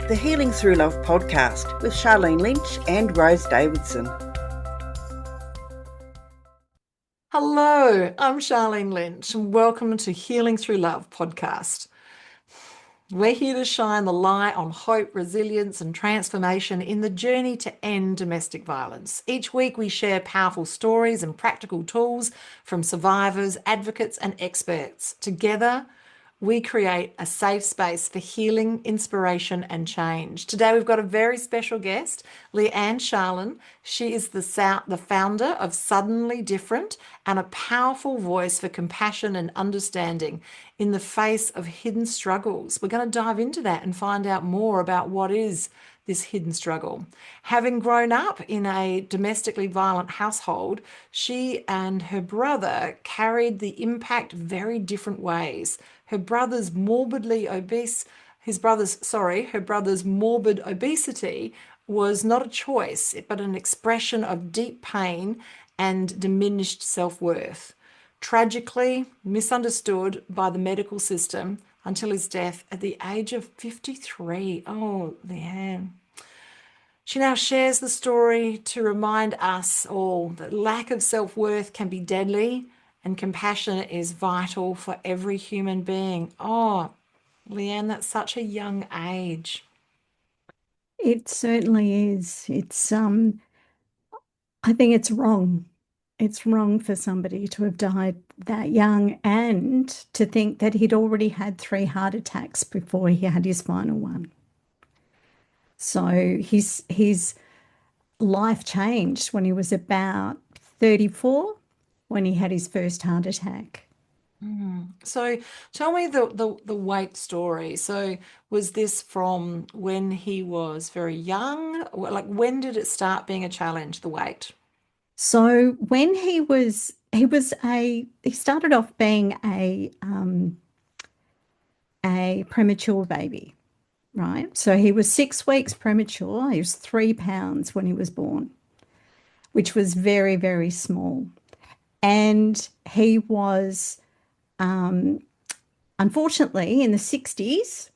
the Healing Through Love podcast with Charlene Lynch and Rose Davidson. Hello, I'm Charlene Lynch and welcome to Healing Through Love podcast. We're here to shine the light on hope, resilience, and transformation in the journey to end domestic violence. Each week, we share powerful stories and practical tools from survivors, advocates, and experts. Together, we create a safe space for healing, inspiration, and change. Today, we've got a very special guest, Leigh-Anne Sharland. She is the founder of Suddenly Different and a powerful voice for compassion and understanding in the face of hidden struggles. We're going to dive into that and find out more about what is this hidden struggle. Having grown up in a domestically violent household, she and her brother carried the impact very different ways. Her brother's morbid obesity was not a choice, but an expression of deep pain and diminished self-worth. Tragically misunderstood by the medical system until his death at the age of 53. Oh, Leigh-Anne. She now shares the story to remind us all that lack of self-worth can be deadly and compassion is vital for every human being. Oh, Leigh-Anne, that's such a young age. It certainly is. I think it's wrong. It's wrong for somebody to have died that young and to think that he'd already had 3 heart attacks before he had his final one. So his life changed when he was about 34 when he had his first heart attack. So tell me the weight story. So was this from when he was very young? Like when did it start being a challenge, the weight? So when he started off being a premature baby, right? So he was 6 weeks premature. He was 3 pounds when he was born, which was very, very small. And he was, unfortunately, in the 60s,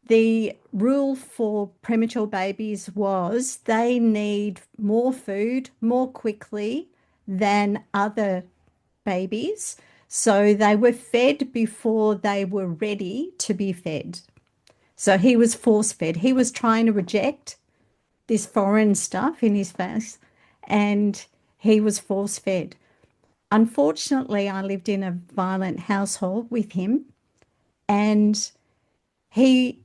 the rule for premature babies was they need more food more quickly than other babies. So they were fed before they were ready to be fed. So he was force fed. He was trying to reject this foreign stuff in his face and he was force fed. Unfortunately, I lived in a violent household with him and he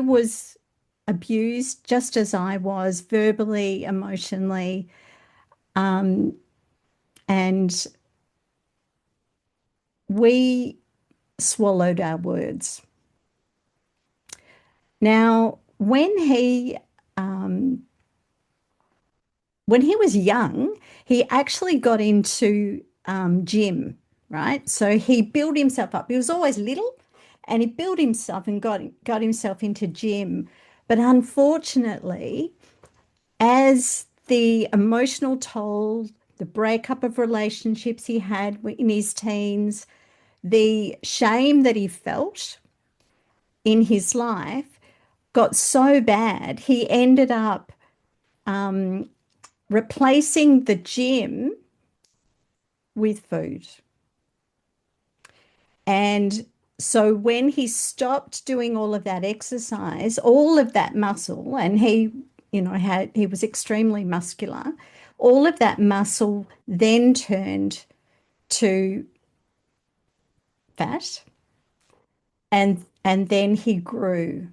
was abused just as I was, verbally, emotionally, and we swallowed our words. Now, when he was young, he actually got into gym, right? So he built himself up. He was always little, and he built himself and got himself into gym. But unfortunately, as the emotional toll, the breakup of relationships he had in his teens, the shame that he felt in his life got so bad, he ended up replacing the gym with food. And so when he stopped doing all of that exercise, all of that muscle, and he was extremely muscular, all of that muscle then turned to fat, and then he grew.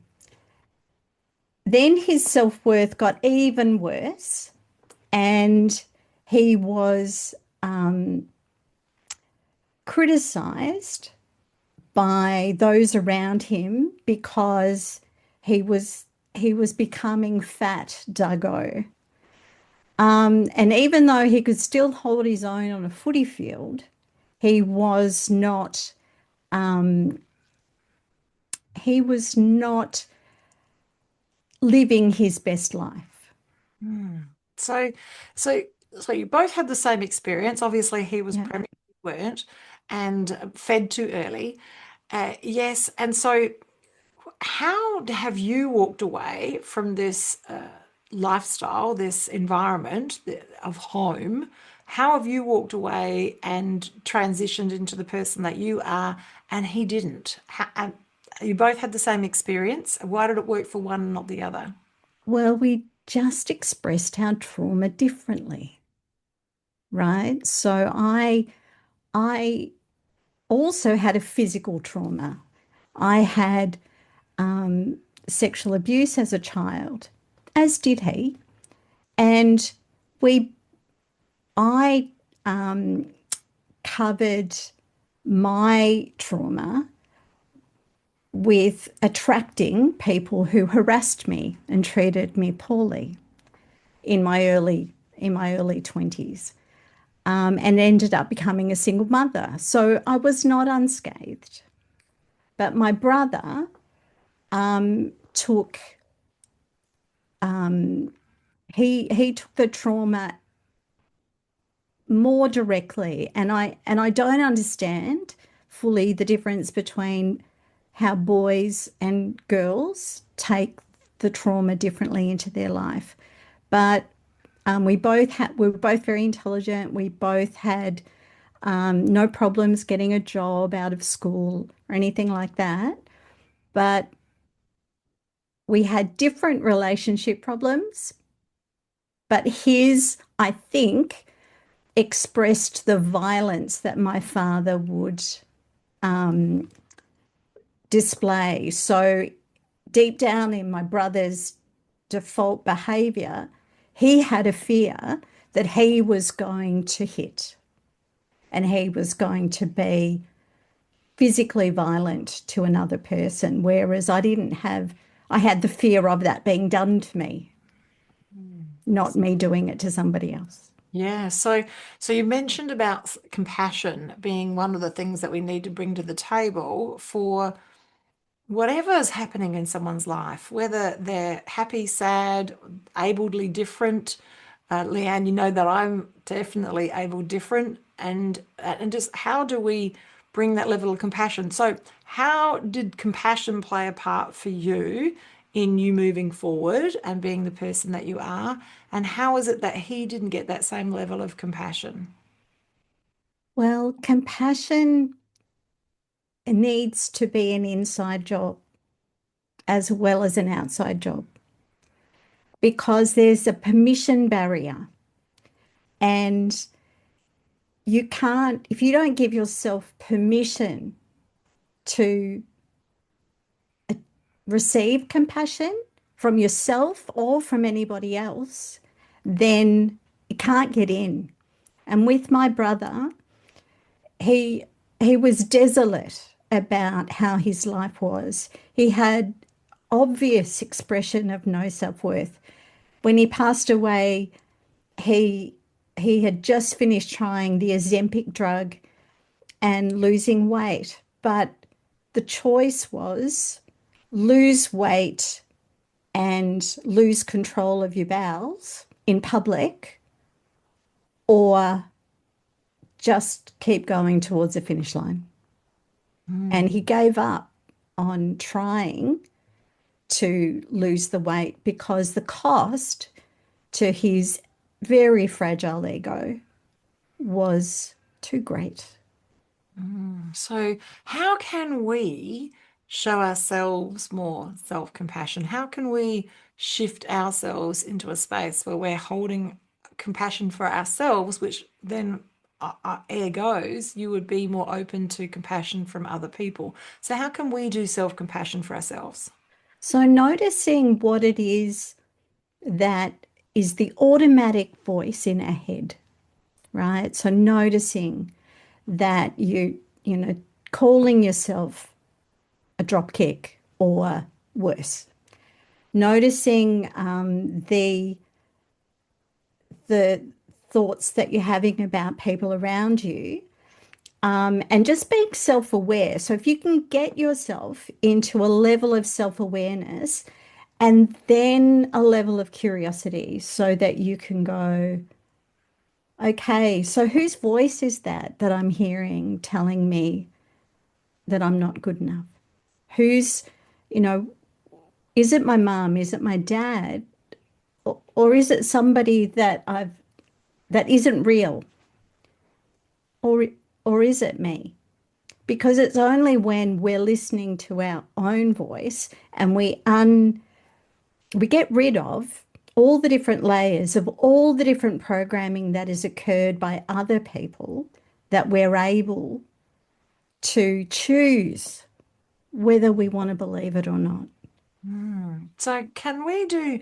Then his self-worth got even worse, and he was criticized by those around him because he was becoming fat Dago. And even though he could still hold his own on a footy field, he was not living his best life. So you both had the same experience. Obviously, he was pregnant, you weren't, and fed too early. Yes, and so How have you walked away from this lifestyle, this environment of home? How have you walked away and transitioned into the person that you are, and he didn't? And you both had the same experience. Why did it work for one and not the other? Well, we just expressed our trauma differently, right? So I also had a physical trauma. I had sexual abuse as a child, as did he. And we I covered my trauma with attracting people who harassed me and treated me poorly in my early 20s, and ended up becoming a single mother. So I was not unscathed. But my brother took he took the trauma more directly, and I don't understand fully the difference between how boys and girls take the trauma differently into their life. But we were both very intelligent. We both had no problems getting a job out of school or anything like that. But we had different relationship problems. But his, I think, expressed the violence that my father would display. So deep down in my brother's default behavior, he had a fear that he was going to hit and he was going to be physically violent to another person, whereas I had the fear of that being done to me, not me doing it to somebody else. Yeah, so you mentioned about compassion being one of the things that we need to bring to the table for whatever is happening in someone's life, whether they're happy, sad, abledly different. Leigh-Anne, you know that I'm definitely able different, and just how do we bring that level of compassion? So, how did compassion play a part for you in you moving forward and being the person that you are? And how is it that he didn't get that same level of compassion? Well, compassion needs to be an inside job as well as an outside job because there's a permission barrier. And you can't, if you don't give yourself permission to receive compassion from yourself or from anybody else, then it can't get in. And with my brother, he he was desolate about how his life was. He had obvious expression of no self-worth. When he passed away, he he had just finished trying the Ozempic drug and losing weight, but the choice was lose weight and lose control of your bowels in public, or just keep going towards the finish line. And he gave up on trying to lose the weight because the cost to his very fragile ego was too great. So, how can we show ourselves more self-compassion? How can we shift ourselves into a space where we're holding compassion for ourselves, which then air goes, you would be more open to compassion from other people. So, how can we do self-compassion for ourselves? So noticing what it is that is the automatic voice in our head, right? So noticing that calling yourself a dropkick or worse. Noticing the thoughts that you're having about people around you, and just being self-aware. So if you can get yourself into a level of self-awareness and then a level of curiosity so that you can go, okay, so whose voice is that I'm hearing telling me that I'm not good enough? Whose You know, is it my mum? Is it my dad? Or is it somebody that isn't real? Or or is it me? Because it's only when we're listening to our own voice and we get rid of all the different layers of all the different programming that has occurred by other people that we're able to choose whether we want to believe it or not. So can we do,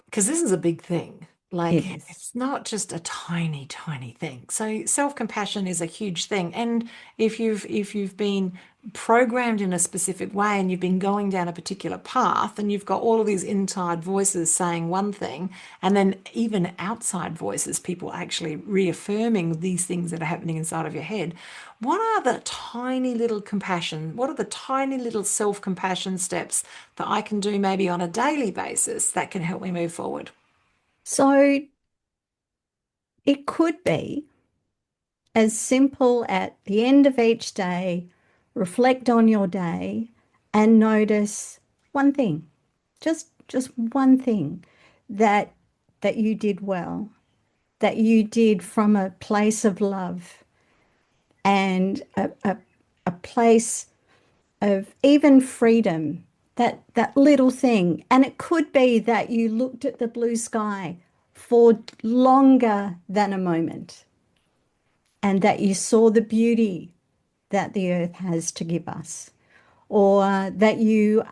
because this is a big thing. It Like is. it's not just a tiny, tiny thing. So self-compassion is a huge thing. And if you've been programmed in a specific way and you've been going down a particular path and you've got all of these inside voices saying one thing, and then even outside voices, people actually reaffirming these things that are happening inside of your head. What are the tiny little compassion? What are the tiny little self-compassion steps that I can do maybe on a daily basis that can help me move forward? So it could be as simple at the end of each day, reflect on your day and notice one thing, just one thing that you did well, that you did from a place of love and a place of even freedom, that little thing. And it could be that you looked at the blue sky for longer than a moment and that you saw the beauty that the earth has to give us, or that you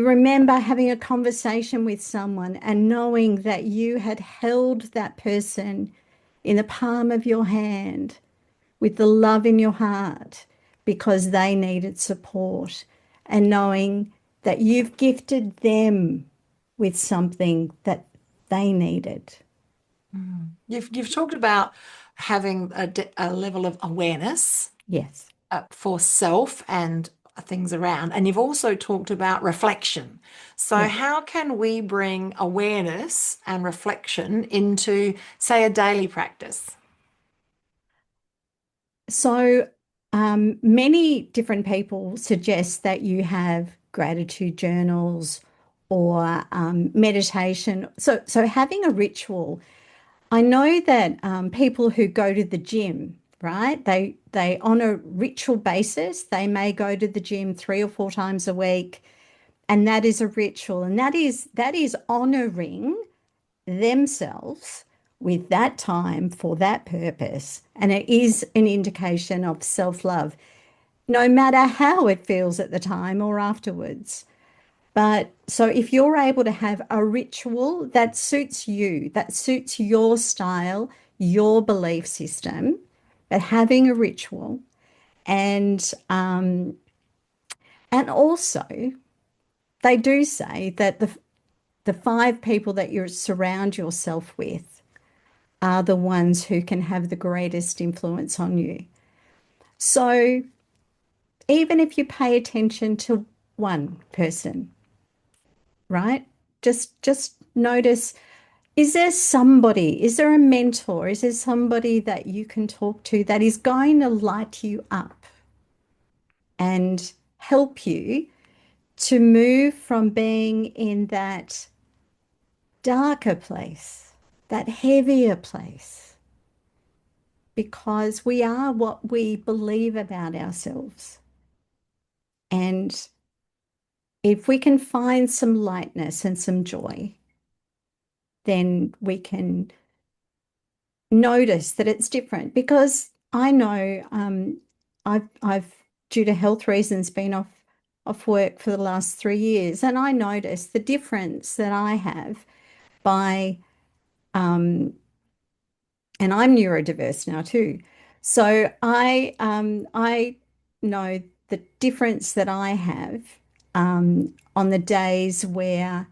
remember having a conversation with someone and knowing that you had held that person in the palm of your hand with the love in your heart because they needed support, and knowing that you've gifted them with something that they needed. You've talked about having a level of awareness Yes, for self and things around, and you've also talked about reflection. So yes. how can we bring awareness and reflection into, say, a daily practice? So, many different people suggest that you have gratitude journals or meditation. So having a ritual. I know that people who go to the gym, right? They on a ritual basis, they may go to the gym 3 or 4 times a week, and that is a ritual, and that is honoring themselves with that time for that purpose. And it is an indication of self-love, no matter how it feels at the time or afterwards. But so if you're able to have a ritual that suits you, that suits your style, your belief system, but having a ritual and also they do say that the 5 people that you surround yourself with are the ones who can have the greatest influence on you. So even if you pay attention to one person, right? Just notice, is there somebody, is there a mentor, is there somebody that you can talk to that is going to light you up and help you to move from being in that darker place, that heavier place, because we are what we believe about ourselves. And if we can find some lightness and some joy, then we can notice that it's different. Because I know I've due to health reasons been off work for the last 3 years, and I notice the difference that I have by and I'm neurodiverse now too. So I know the difference that I have on the days where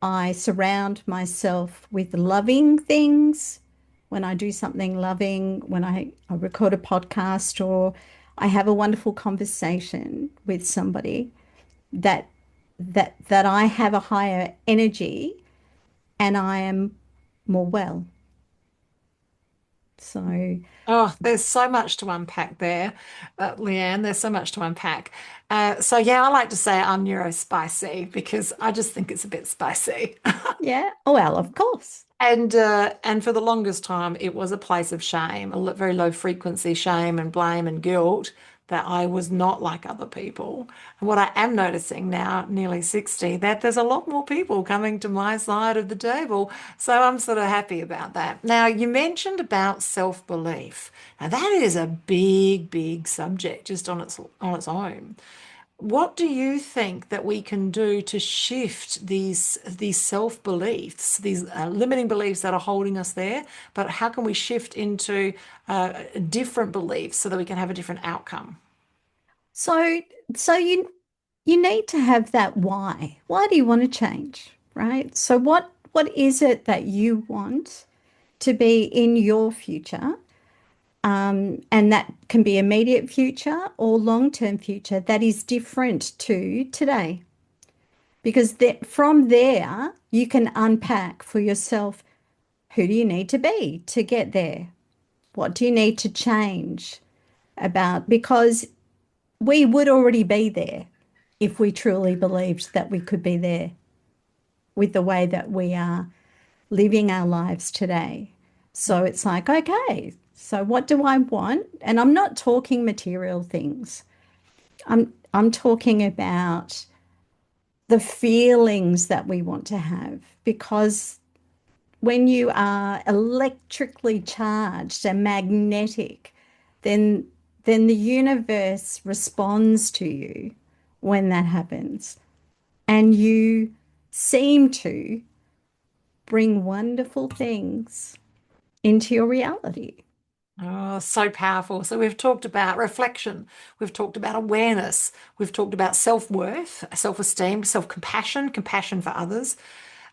I surround myself with loving things, when I do something loving, when I record a podcast or I have a wonderful conversation with somebody, that that I have a higher energy and I am more well. So, Oh, there's so much to unpack there, Leigh-Anne. There's so much to unpack. So yeah, I like to say I'm neurospicy because I just think it's a bit spicy. yeah. Oh, well, of course. And for the longest time, it was a place of shame, very low frequency shame and blame and guilt that I was not like other people. And what I am noticing now, nearly 60, that there's a lot more people coming to my side of the table. So I'm sort of happy about that. Now, you mentioned about self-belief. Now, that is a big, big subject just on its own. What do you think that we can do to shift these self-beliefs, these limiting beliefs that are holding us there? But how can we shift into different beliefs so that we can have a different outcome? So, so you need to have that why. Why do you want to change, right? So what is it that you want to be in your future? And that can be immediate future or long-term future that is different to today. Because from there, you can unpack for yourself who do you need to be to get there? What do you need to change about? Because we would already be there if we truly believed that we could be there with the way that we are living our lives today. So it's like, okay, so what do I want? And I'm not talking material things. I'm talking about the feelings that we want to have because when you are electrically charged and magnetic, then the universe responds to you when that happens. And you seem to bring wonderful things into your reality. Oh, so powerful. So we've talked about reflection, we've talked about awareness, we've talked about self-worth, self-esteem, self-compassion, compassion for others.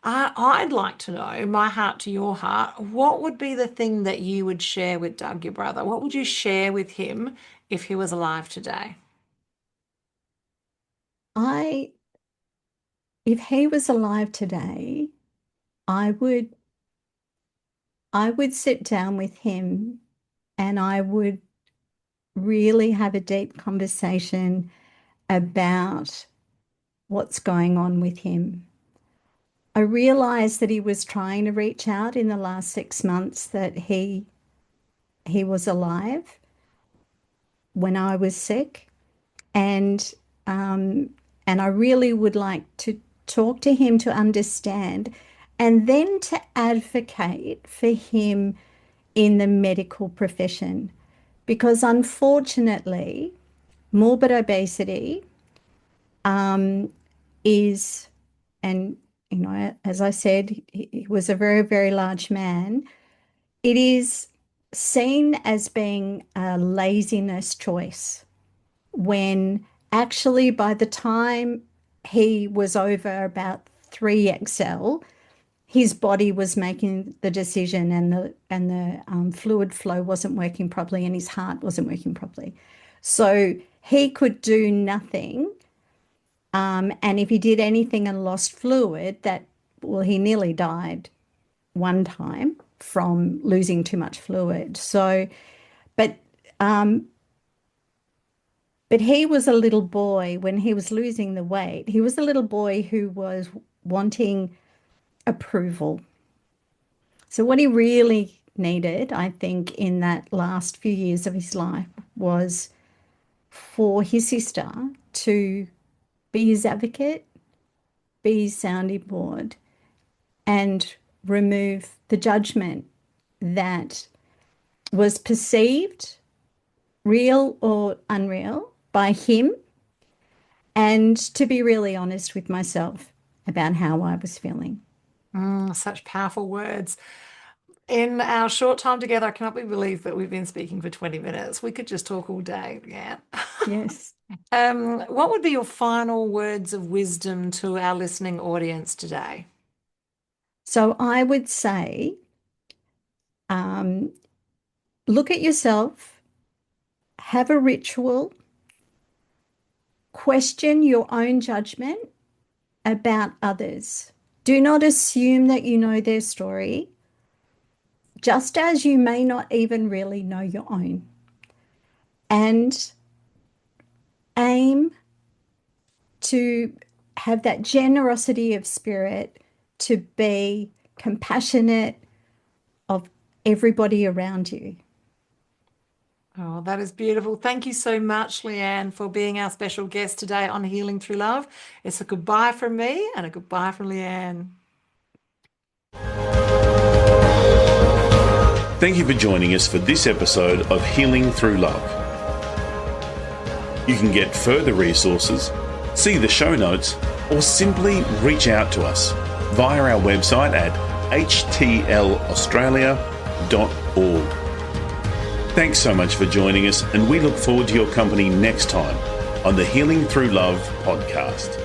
I'd like to know, my heart to your heart, what would be the thing that you would share with Doug, your brother? What would you share with him if he was alive today? I, if he was alive today, I would, I would sit down with him and I would really have a deep conversation about what's going on with him. I realized that he was trying to reach out in the last 6 months that he was alive when I was sick, and um, and I really would like to talk to him to understand, and then to advocate for him in the medical profession, because unfortunately, morbid obesity is, and as I said, he was a very, very large man. It is seen as being a laziness choice when actually by the time he was over about 3XL, his body was making the decision and the fluid flow wasn't working properly and his heart wasn't working properly. So he could do nothing. And if he did anything and lost fluid, well, he nearly died one time from losing too much fluid. So, but um, but he was a little boy when he was losing the weight. He was a little boy who was wanting approval. So what he really needed, I think, in that last few years of his life was for his sister to be his advocate, be his sounding board, and remove the judgment that was perceived, real or unreal, by him, and to be really honest with myself about how I was feeling. Such powerful words. In our short time together, I cannot believe that we've been speaking for 20 minutes. We could just talk all day. Yeah. Yes. What would be your final words of wisdom to our listening audience today? So I would say, um, look at yourself, have a ritual, question your own judgment about others. Do not assume that you know their story. just as you may not even really know your own. And aim to have that generosity of spirit, to be compassionate of everybody around you. Oh, that is beautiful. Thank you so much, Leigh-Anne, for being our special guest today on Healing Through Love. It's a goodbye from me and a goodbye from Leigh-Anne. Thank you for joining us for this episode of Healing Through Love. You can get further resources, see the show notes, or simply reach out to us via our website at htlaustralia.org. Thanks so much for joining us, and we look forward to your company next time on the Healing Through Love podcast.